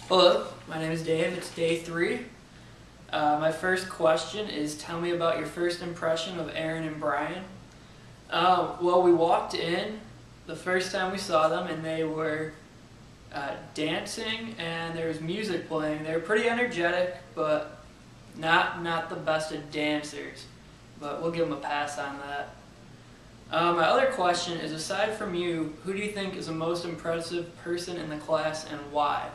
Hello, my name is Dave. It's day 3. My first question is, tell me about your first impression of Aaron and Brian. Well, we walked in the first time we saw them, and they were dancing, and there was music playing. They were pretty energetic, but not the best of dancers. But we'll give them a pass on that. My other question is, aside from you, who do you think is the most impressive person in the class and why?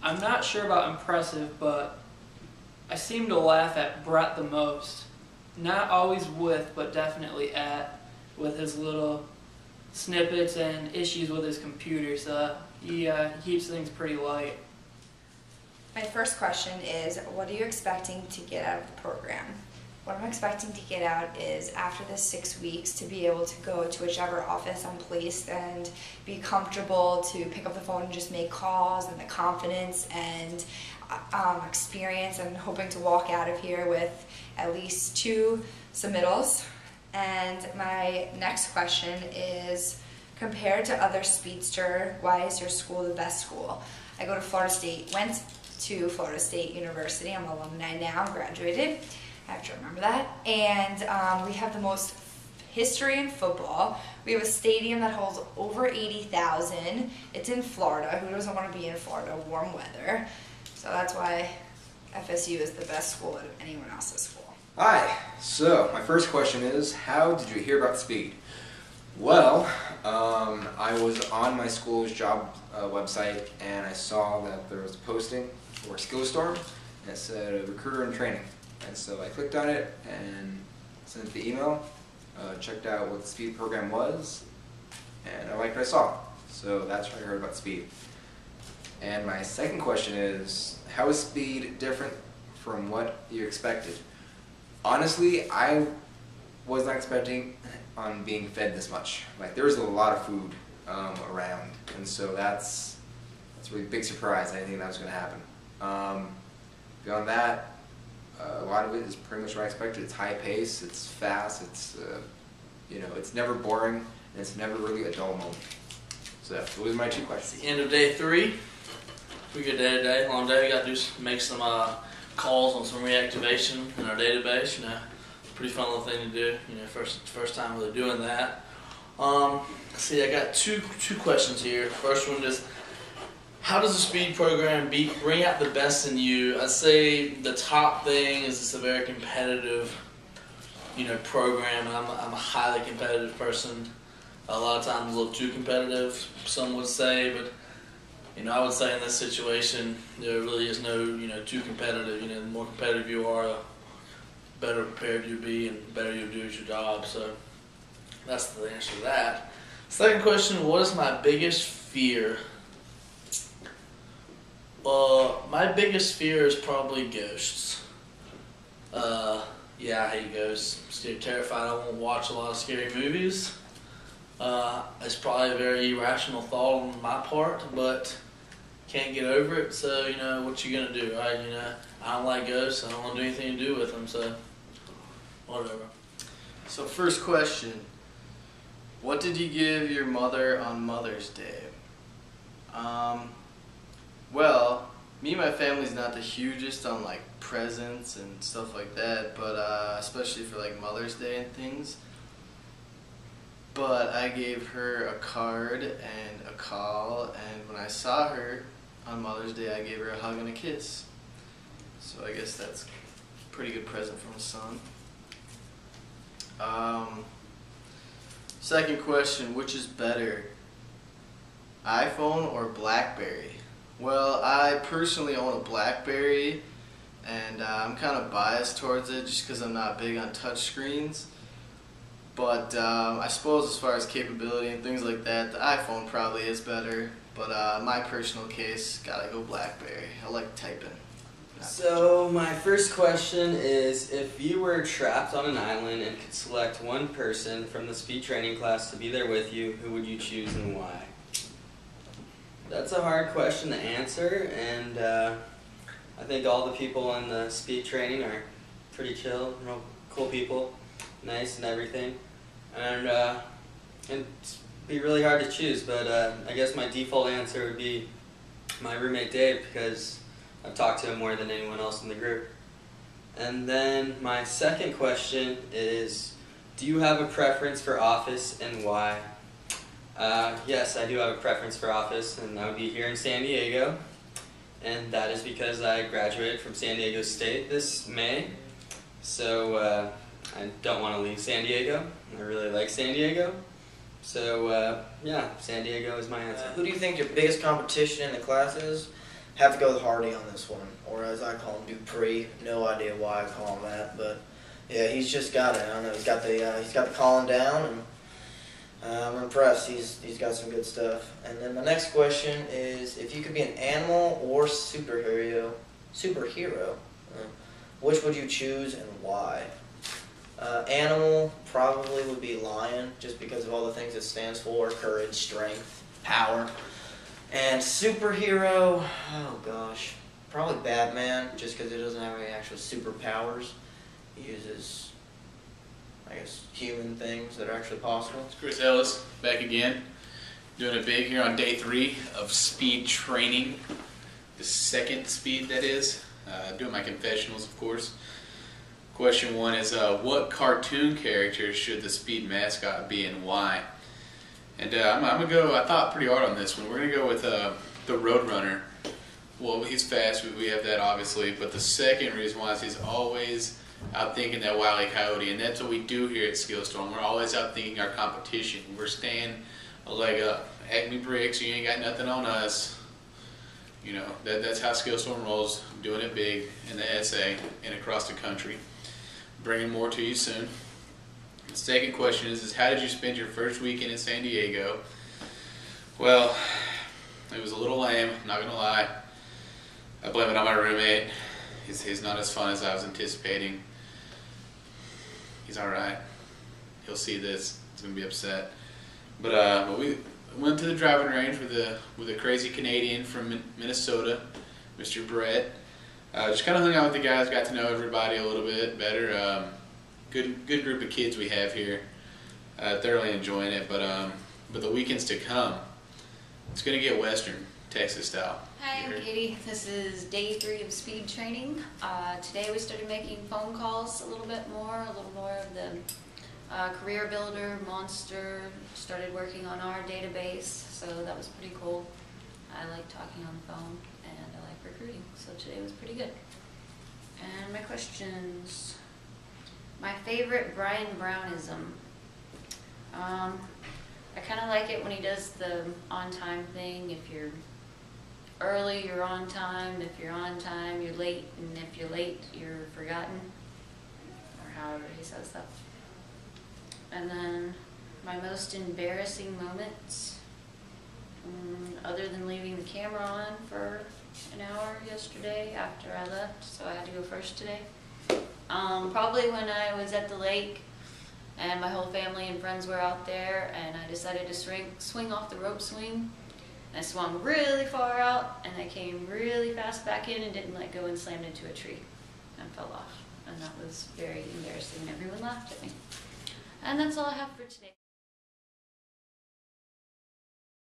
I'm not sure about impressive, but I seem to laugh at Brett the most. Not always with, but definitely at, with his little snippets and issues with his computer, so he keeps things pretty light. My first question is, what are you expecting to get out of the program? What I'm expecting to get out is, after the 6 weeks, to be able to go to whichever office I'm placed and be comfortable to pick up the phone and just make calls, and the confidence and experience, and hoping to walk out of here with at least 2 submittals. And my next question is, compared to other Speedster, why is your school the best school? I go to Florida State, went to Florida State University. I'm an alumni now, graduated. I have to remember that. And we have the most history in football. We have a stadium that holds over 80,000. It's in Florida. Who doesn't want to be in Florida? Warm weather. So that's why FSU is the best school out of anyone else's school. Hi. So my first question is, how did you hear about Speed? Well, I was on my school's job website, and I saw that there was a posting for SkillStorm, and it said recruiter in training. And so I clicked on it and sent the email, checked out what the Speed program was, and I liked what I saw. So that's why I heard about Speed. And my second question is, how is Speed different from what you expected? Honestly, I was not expecting on being fed this much. Like, there was a lot of food around, and so that's a really big surprise. I didn't think that was going to happen. Beyond that, a lot of it is pretty much what I expected. It's high pace, it's fast, it's it's never boring, and it's never really a dull moment. So those are my 2 questions. It's the end of day 3. Pretty good day today, long day. We got to make some calls on some reactivation in our database. Pretty fun little thing to do. First time really doing that. See, I got two questions here. First one is, how does the Speed program bring out the best in you? I'd say the top thing is it's a very competitive, program. I'm a highly competitive person. A lot of times a little too competitive, some would say, but I would say in this situation there really is no too competitive. The more competitive you are, the better prepared you'll be and better you'll do at your job. So that's the answer to that. Second question: what is my biggest fear? My biggest fear is probably ghosts. Yeah, I hate ghosts. I'm still terrified. I won't watch a lot of scary movies. It's probably a very irrational thought on my part, but can't get over it. So, what you gonna do, right? I don't like ghosts. I don't want to do anything to do with them, so whatever. So first question, what did you give your mother on Mother's Day? Well, me and my family's not the hugest on like presents and stuff like that, but especially for like Mother's Day and things. But I gave her a card and a call, and when I saw her on Mother's Day, I gave her a hug and a kiss. So I guess that's a pretty good present from a son. Second question, which is better, iPhone or BlackBerry? Well, I personally own a BlackBerry, and I'm kind of biased towards it just because I'm not big on touchscreens. But I suppose as far as capability and things like that, the iPhone probably is better. But my personal case, gotta go BlackBerry. I like typing. So my first question is, if you were trapped on an island and could select one person from the speed training class to be there with you, who would you choose and why? That's a hard question to answer, and I think all the people in the speed training are pretty chill, real cool people, nice and everything, and it'd be really hard to choose, but I guess my default answer would be my roommate Dave, because I've talked to him more than anyone else in the group. And then my second question is, do you have a preference for office and why? Yes, I do have a preference for office, and I would be here in San Diego. And that is because I graduated from San Diego State this May. So I don't want to leave San Diego. I really like San Diego. So yeah, San Diego is my answer. Who do you think your biggest competition in the class is? Have to go with Hardy on this one, or as I call him, Dupree. No idea why I call him that, but yeah, he's just got it. I don't know. He's got the calling down, and I'm impressed. He's got some good stuff. And then my next question is, if you could be an animal or superhero, which would you choose and why? Animal probably would be lion, just because of all the things it stands for: courage, strength, power. And superhero, oh gosh, probably Batman, just because he doesn't have any actual superpowers. He uses, I guess, human things that are actually possible. It's Chris Ellis, back again, doing it big here on day 3 of speed training. The second speed, that is. Doing my confessionals, of course. Question 1 is, what cartoon character should the speed mascot be and why? And I'm going to go, I thought pretty hard on this one. We're going to go with the Roadrunner. Well, he's fast, we have that obviously, but the second reason why is he's always outthinking that Wile E. Coyote, and that's what we do here at Skillstorm. We're always outthinking our competition. We're staying a leg up. Acme Bricks, you ain't got nothing on us. You know, that's how Skillstorm rolls, doing it big in the SA and across the country. Bringing more to you soon. The second question is how did you spend your first weekend in San Diego? Well, it was a little lame, not going to lie. I blame it on my roommate. He's not as fun as I was anticipating. He's alright. He'll see this. He's going to be upset. But we went to the driving range with a crazy Canadian from Minnesota, Mr. Brett. Just kind of hung out with the guys, got to know everybody a little bit better. Good group of kids we have here. Thoroughly enjoying it, but the weekends to come, it's going to get Western, Texas style. Hi, I'm Katie. This is day 3 of speed training. Today we started making phone calls a little more of the career builder, monster, started working on our database, so that was pretty cool. I like talking on the phone and I like recruiting, so today was pretty good. And my questions. My favorite Brian Brownism. I kind of like it when he does the on-time thing. If you're early, you're on time. If you're on time, you're late. And if you're late, you're forgotten. Or however he says that. And then my most embarrassing moments, other than leaving the camera on for an hour yesterday after I left, so I had to go first today. Probably when I was at the lake and my whole family and friends were out there and I decided to swing off the rope swing. And I swung really far out and I came really fast back in and didn't let go and slammed into a tree and fell off. And that was very embarrassing and everyone laughed at me. And that's all I have for today.